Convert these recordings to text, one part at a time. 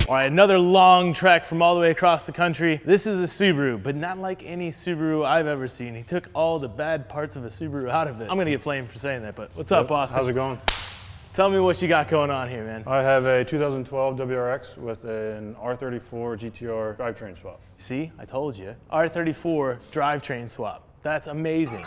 All right, another long trek from all the way across the country. This is a Subaru, but not like any Subaru I've ever seen. He took all the bad parts of a Subaru out of it. I'm gonna get flamed for saying that, but what's up, Austin? How's it going? Tell me what you got going on here, man. I have a 2012 WRX with an R34 GTR drivetrain swap. See, I told you. R34 drivetrain swap. That's amazing.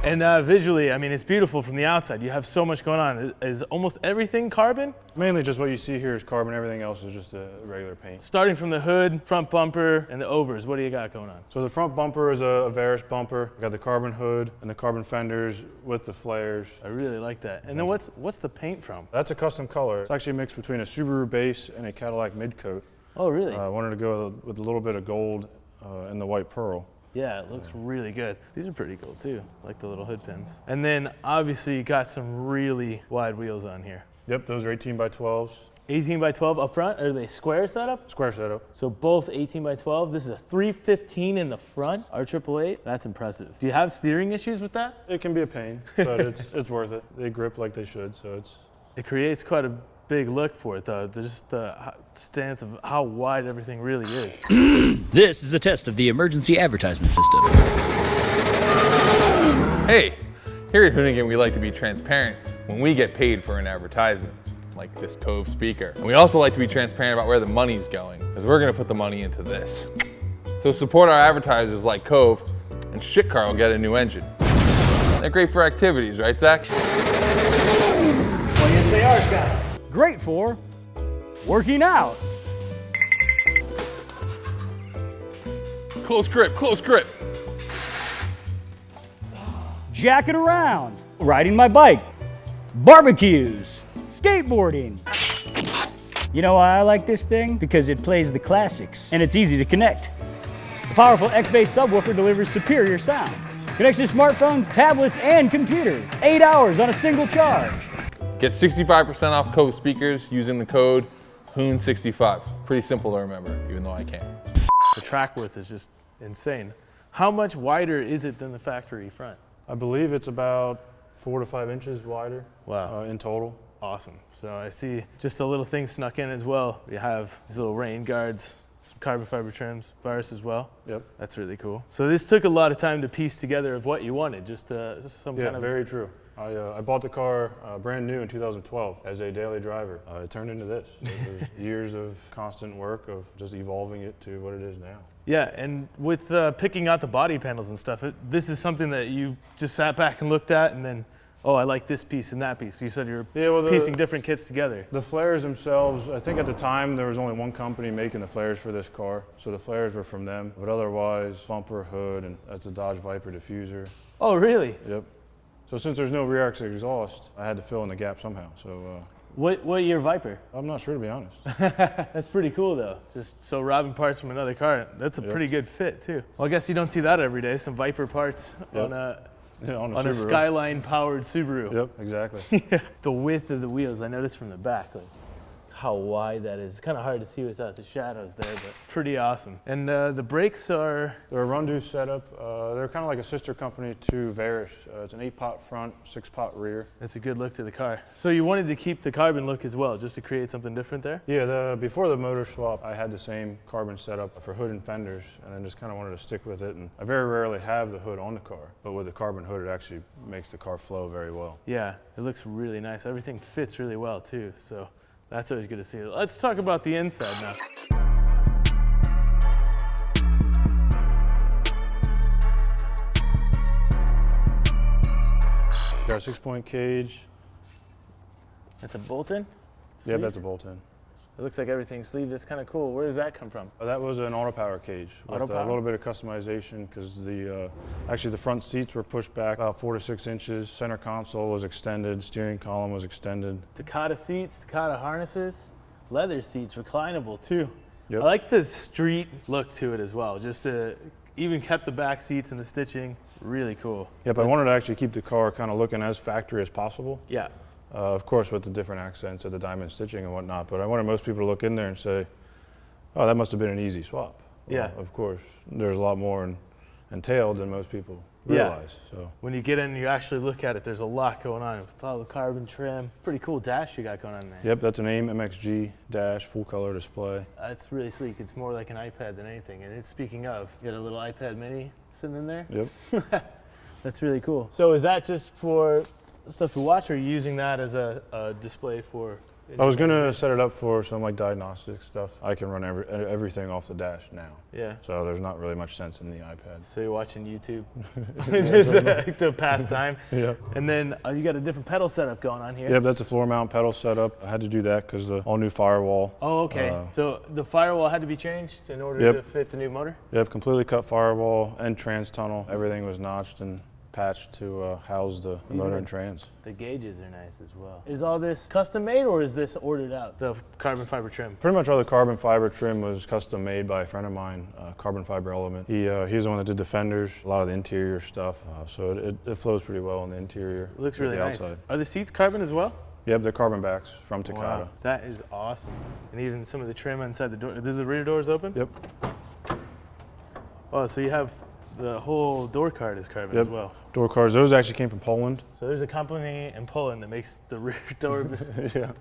And visually, I mean, it's beautiful from the outside. You have so much going on. Is almost everything carbon? Mainly just what you see here is carbon. Everything else is just a regular paint. Starting from the hood, front bumper, and the overs, what do you got going on? So the front bumper is a Varus bumper. Got the carbon hood and the carbon fenders with the flares. I really like that. And then what's the paint from? That's a custom color. It's actually a mix between a Subaru base and a Cadillac midcoat. Oh, really? I wanted to go with a little bit of gold and the white pearl. Yeah, it looks really good. These are pretty cool too, like the little hood pins. And then obviously you got some really wide wheels on here. Yep, those are 18 by 12s. 18 by 12 up front, are they square setup? Square setup. So both 18 by 12. This is a 315 in the front, R888. That's impressive. Do you have steering issues with that? It can be a pain, but it's worth it. They grip like they should, so It creates quite a big look for it though. Just the stance of how wide everything really is. This is a test of the emergency advertisement system. Hey, here at Hoonigan we like to be transparent when we get paid for an advertisement, like this Cove speaker. And we also like to be transparent about where the money's going, because we're gonna put the money into this. So support our advertisers like Cove, and Shitcar will get a new engine. They're great for activities, right, Zach? Well, yes they are, Scott. Great for working out. Close grip, close grip. Jacking around, riding my bike, barbecues, skateboarding. You know why I like this thing? Because it plays the classics and it's easy to connect. The powerful X-Bass subwoofer delivers superior sound. Connects to smartphones, tablets, and computers. 8 hours on a single charge. Get 65% off Cove speakers using the code HOON65. Pretty simple to remember, even though I can't. The track width is just insane. How much wider is it than the factory front? I believe it's about 4 to 5 inches wider. Wow. In total. Awesome. So I see just a little thing snuck in as well. You have these little rain guards, some carbon fiber trims, Varus as well. Yep. That's really cool. So this took a lot of time to piece together of what you wanted, just some kind of... Yeah, very true. I bought the car brand new in 2012 as a daily driver. It turned into this. It was years of constant work of just evolving it to what it is now. Yeah, and with picking out the body panels and stuff, this is something that you just sat back and looked at and then, oh, I like this piece and that piece. You said you were piecing different kits together. The flares themselves, I think at the time there was only one company making the flares for this car, so the flares were from them. But otherwise, bumper, hood, and that's a Dodge Viper diffuser. Oh, really? Yep. So since there's no rear exit exhaust, I had to fill in the gap somehow. So what year Viper? I'm not sure, to be honest. That's pretty cool though. Just so robbing parts from another car, that's a pretty good fit too. Well, I guess you don't see that every day. Some Viper parts on a Skyline powered Subaru. Yep, exactly. Yeah. The width of the wheels, I noticed from the back, like how wide that is. It's kind of hard to see without the shadows there, but pretty awesome. And the brakes are... They're a Rundu setup. They're kind of like a sister company to Varus. It's an 8-pot front, 6-pot rear. That's a good look to the car. So you wanted to keep the carbon look as well, just to create something different there? Yeah, before the motor swap, I had the same carbon setup for hood and fenders, and I just kind of wanted to stick with it. And I very rarely have the hood on the car, but with the carbon hood, it actually makes the car flow very well. Yeah, it looks really nice. Everything fits really well too, so that's always good to see. Let's talk about the inside now. Got a 6-point cage. That's a bolt-in? Yeah, that's a bolt-in. It looks like everything's sleeved. That's kind of cool. Where does that come from? That was an auto power cage with a little bit of customization because actually the front seats were pushed back about 4 to 6 inches. Center console was extended. Steering column was extended. Takata seats, Takata harnesses, leather seats, reclinable too. Yep. I like the street look to it as well. Just even kept the back seats and the stitching. Really cool. Yep, I wanted to actually keep the car kind of looking as factory as possible. Yeah. Of course, with the different accents of the diamond stitching and whatnot, but I wanted most people to look in there and say, oh, that must have been an easy swap. Well, yeah. Of course, there's a lot more entailed than most people realize. So when you get in and you actually look at it, there's a lot going on with all the carbon trim. Pretty cool dash you got going on there. Yep, that's an AIM MXG dash, full color display. It's really sleek. It's more like an iPad than anything. And it's, speaking of, you got a little iPad mini sitting in there. Yep. That's really cool. So is that just for stuff to watch, or are you using that as a display for? I was gonna set it up for some like diagnostic stuff. I can run everything off the dash now. Yeah. So there's not really much sense in the iPad. So you're watching YouTube. It's just to pass time. Yeah. And then you got a different pedal setup going on here. Yep, that's a floor mount pedal setup. I had to do that because the all new firewall. Oh, okay. So the firewall had to be changed in order to fit the new motor? Yep, completely cut firewall and trans tunnel. Everything was notched and patched to house the motor and trans. The gauges are nice as well. Is all this custom made, or is this ordered out, the carbon fiber trim? Pretty much all the carbon fiber trim was custom made by a friend of mine, Carbon Fiber Element. He's the one that did the fenders, a lot of the interior stuff, so it flows pretty well on the interior. It looks really nice. Outside. Are the seats carbon as well? Yep, they're carbon backs from Takata. Wow, that is awesome. And even some of the trim inside the door. Do the rear doors open? Yep. Oh, so you have the whole door card is carbon as well. Door cards, those actually came from Poland. So there's a company in Poland that makes the rear door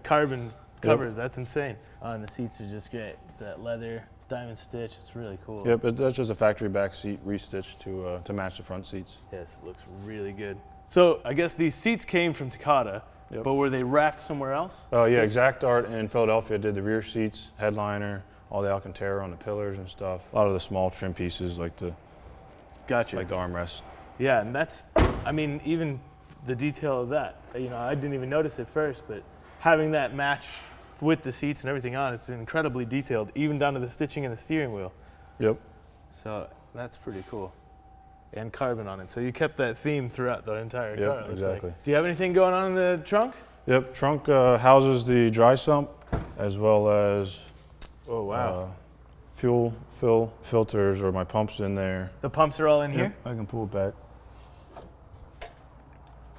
carbon covers. That's insane. And the seats are just great. It's that leather diamond stitch. It's really cool. Yep, that's just a factory back seat restitched to match the front seats. Yes, it looks really good. So I guess these seats came from Takata, but were they wrapped somewhere else? Oh yeah, Exact Art in Philadelphia did the rear seats, headliner, all the Alcantara on the pillars and stuff. A lot of the small trim pieces like the like the armrest. Yeah, and that's, I mean, even the detail of that. You know, I didn't even notice it first, but having that match with the seats and everything on, it's incredibly detailed, even down to the stitching in the steering wheel. Yep. So that's pretty cool. And carbon on it. So you kept that theme throughout the entire car. Yep, exactly. Like. Do you have anything going on in the trunk? Yep, trunk houses the dry sump as well as fuel fill filters or my pumps in there. The pumps are all in here? I can pull it back.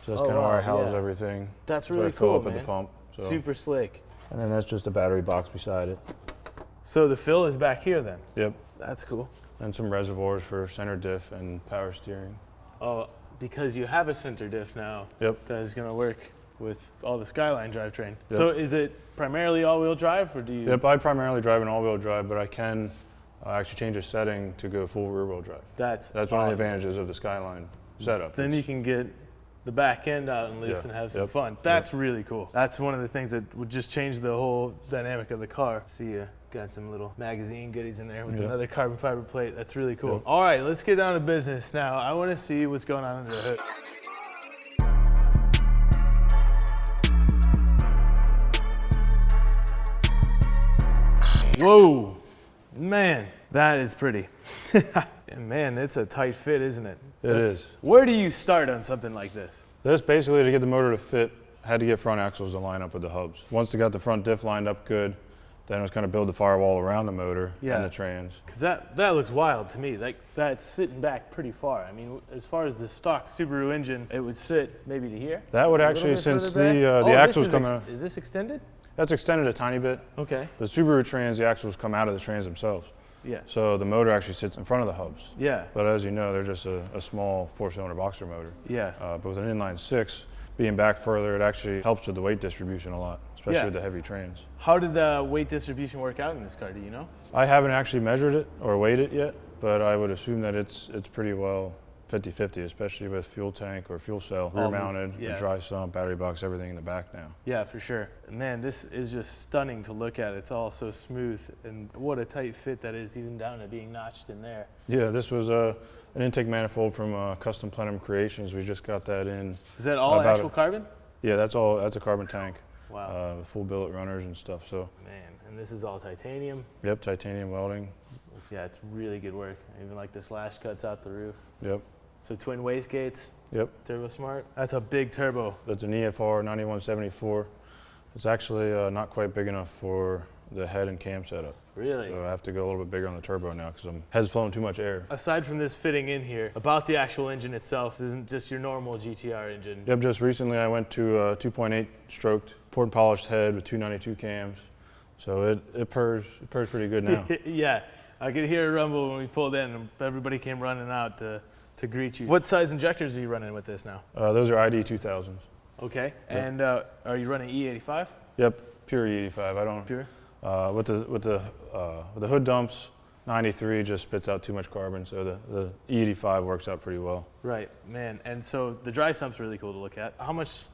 So that's kind of where I house everything. That's so really I fill cool, up man. at the pump. So. Super slick. And then that's just a battery box beside it. So the fill is back here then? Yep. That's cool. And some reservoirs for center diff and power steering. Oh, because you have a center diff now. Yep. That is going to work with all the Skyline drivetrain. Yep. So is it primarily all-wheel drive, or do you? Yep, I primarily drive an all-wheel drive, but I can actually change a setting to go full rear-wheel drive. That's one of the advantages of the Skyline setup. Then you can get the back end out and loose and have some fun. That's really cool. That's one of the things that would just change the whole dynamic of the car. See you got some little magazine goodies in there with another carbon fiber plate. That's really cool. Yep. All right, let's get down to business now. I want to see what's going on under the hood. Whoa, man, that is pretty. And man, it's a tight fit, isn't it? It is. Where do you start on something like this? This basically, to get the motor to fit, I had to get front axles to line up with the hubs. Once I got the front diff lined up good, then it was kind of build the firewall around the motor and the trans. Because that looks wild to me. Like, that's sitting back pretty far. I mean, as far as the stock Subaru engine, it would sit maybe to here. That would actually, since the axles come out. Is this extended? That's extended a tiny bit. Okay. The Subaru trans, the axles come out of the trans themselves. Yeah. So the motor actually sits in front of the hubs. Yeah. But as you know, they're just a small 4-cylinder boxer motor. Yeah. But with an inline 6, being back further, it actually helps with the weight distribution a lot, especially with the heavy trans. How did the weight distribution work out in this car? Do you know? I haven't actually measured it or weighed it yet, but I would assume that it's pretty well 50-50, especially with fuel tank or fuel cell, rear mounted, the dry sump, battery box, everything in the back now. Yeah, for sure. Man, this is just stunning to look at. It's all so smooth, and what a tight fit that is, even down to being notched in there. Yeah, this was an intake manifold from Custom Plenum Creations. We just got that in. Is that all actual carbon? Yeah, that's a carbon tank. Wow. Full billet runners and stuff. So. Man, and this is all titanium. Yep, titanium welding. Yeah, it's really good work. Even like the slash cuts out the roof. Yep. So twin wastegates. Yep. Turbo Smart. That's a big turbo. That's an EFR 9174. It's actually not quite big enough for the head and cam setup. Really? So I have to go a little bit bigger on the turbo now because I'm head's flowing too much air. Aside from this fitting in here, about the actual engine itself, this isn't just your normal GTR engine. Yep, just recently I went to 2.8 stroked, poured and polished head with 292 cams. So it purrs pretty good now. Yeah, I could hear a rumble when we pulled in and everybody came running out to to greet you. What size injectors are you running with this now? Those are ID 2000s. Okay, and are you running E85? Yep, pure E85. I don't Pure? With the hood dumps, 93 just spits out too much carbon, so the E85 works out pretty well. Right, man. And so the dry sump's really cool to look at. How much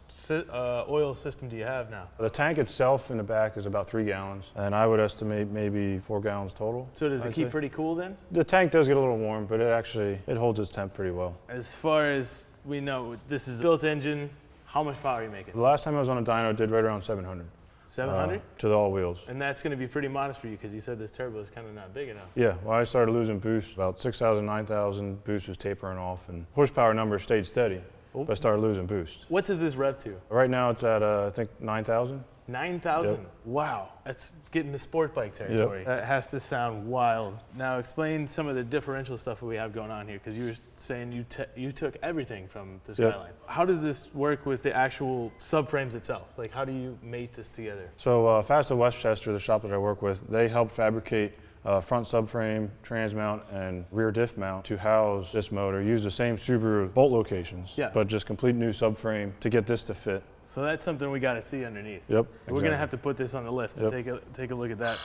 oil system do you have now? The tank itself in the back is about 3 gallons, and I would estimate maybe 4 gallons total. So does it keep pretty cool then? The tank does get a little warm, but it holds its temp pretty well. As far as we know, this is a built engine. How much power are you making? The last time I was on a dyno, it did right around 700. 700? To the all wheels. And that's going to be pretty modest for you because you said this turbo is kind of not big enough. Yeah, well, I started losing boost. About 6,000, 9,000 boost was tapering off, and horsepower numbers stayed steady, but I started losing boost. What does this rev to? Right now it's at, I think, 9,000. 9,000? Yep. Wow, that's getting the sport bike territory. Yep. That has to sound wild. Now explain some of the differential stuff that we have going on here, because you were saying you took everything from the Skyline. Yep. How does this work with the actual subframes itself? Like, how do you mate this together? So Fast of Westchester, the shop that I work with, they help fabricate front subframe, trans mount, and rear diff mount to house this motor. Use the same Subaru bolt locations, but just complete new subframe to get this to fit. So that's something we got to see underneath. Yep. We're going to have to put this on the lift and take a look at that.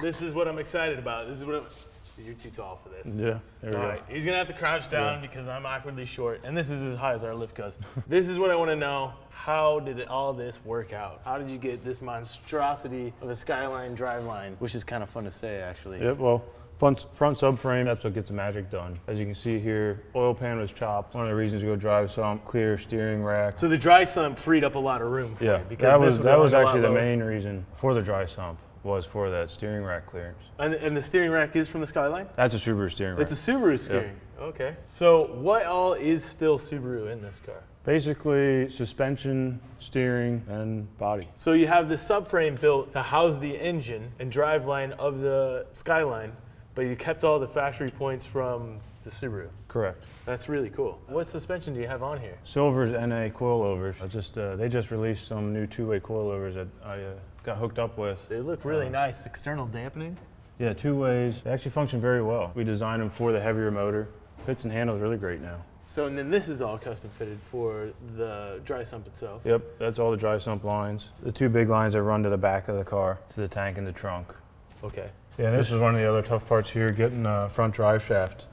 This is what I'm excited about. This is what you're too tall for this. Yeah, there we go. All right, he's gonna have to crouch down because I'm awkwardly short, and this is as high as our lift goes. This is what I want to know. How did all this work out? How did you get this monstrosity of a Skyline driveline, which is kind of fun to say, actually? Yep, well, front subframe, that's what gets the magic done. As you can see here, oil pan was chopped. One of the reasons to go drive sump, clear steering rack. So the dry sump freed up a lot of room for you. Because that was actually the main reason for the dry sump, was for that steering rack clearance. And the steering rack is from the Skyline? That's a Subaru steering rack. It's a Subaru steering. Yep. Okay. So what all is still Subaru in this car? Basically suspension, steering, and body. So you have the subframe built to house the engine and driveline of the Skyline, but you kept all the factory points from the Subaru. Correct. That's really cool. What suspension do you have on here? Silver's NA coilovers. They just released some new two-way coilovers that I got hooked up with. They look really nice. External dampening? Yeah, 2 ways. They actually function very well. We designed them for the heavier motor. Fits and handles really great now. So, and then this is all custom fitted for the dry sump itself? Yep, that's all the dry sump lines. The 2 big lines that run to the back of the car, to the tank and the trunk. Okay. Yeah, this is one of the other tough parts here, getting the front drive shaft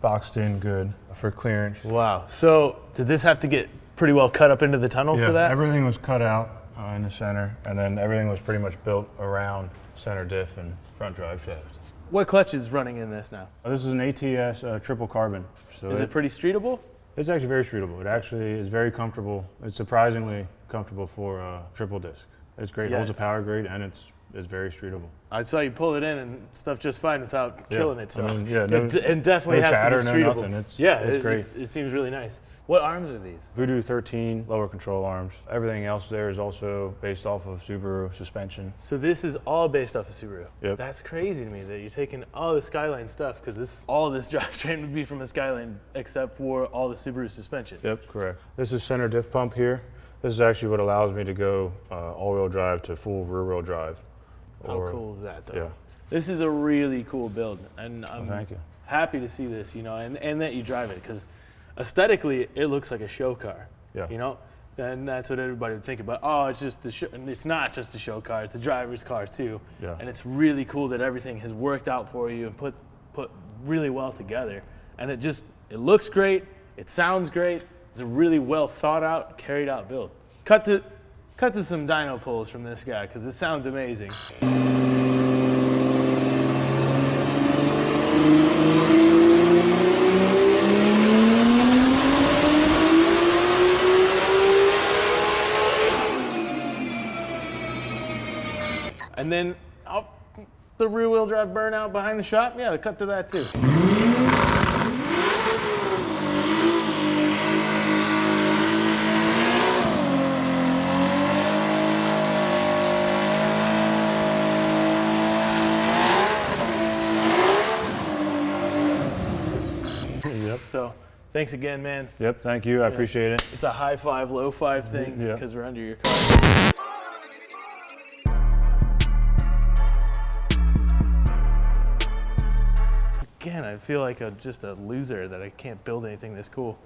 boxed in good for clearance. Wow. So did this have to get pretty well cut up into the tunnel for that? Everything was cut out in the center, and then everything was pretty much built around center diff and front drive shaft. What clutch is running in this now? This is an ATS triple carbon. So is it pretty streetable? It's actually very streetable. It actually is very comfortable. It's surprisingly comfortable for triple disc. It's great. It holds a power grade, and it's very streetable. I saw you pull it in and stuff just fine without killing it. So I mean, it definitely has chatter, to be streetable. No nothing. It's great. It seems really nice. What arms are these? Voodoo 13 lower control arms. Everything else there is also based off of Subaru suspension. So this is all based off of Subaru. Yep. That's crazy to me that you're taking all the Skyline stuff, because all this drivetrain would be from a Skyline except for all the Subaru suspension. Yep, correct. This is center diff pump here. This is actually what allows me to go all-wheel drive to full rear-wheel drive. How cool is that, though? Yeah. This is a really cool build, and I'm thank you. happy to see this, and that you drive it, because aesthetically, it looks like a show car. Yeah. And that's what everybody would think about. Oh, it's just and it's not just a show car; it's a driver's car too. Yeah. And it's really cool that everything has worked out for you and put really well together. And it looks great. It sounds great. It's a really well thought out, carried out build. Cut to some dyno pulls from this guy, because it sounds amazing. And then the rear wheel drive burnout behind the shop, yeah, cut to that too. Yep. So Thanks again, man. Yep, thank you. I appreciate it. It's a high five, low five thing because we're under your car. Again, I feel like just a loser that I can't build anything this cool.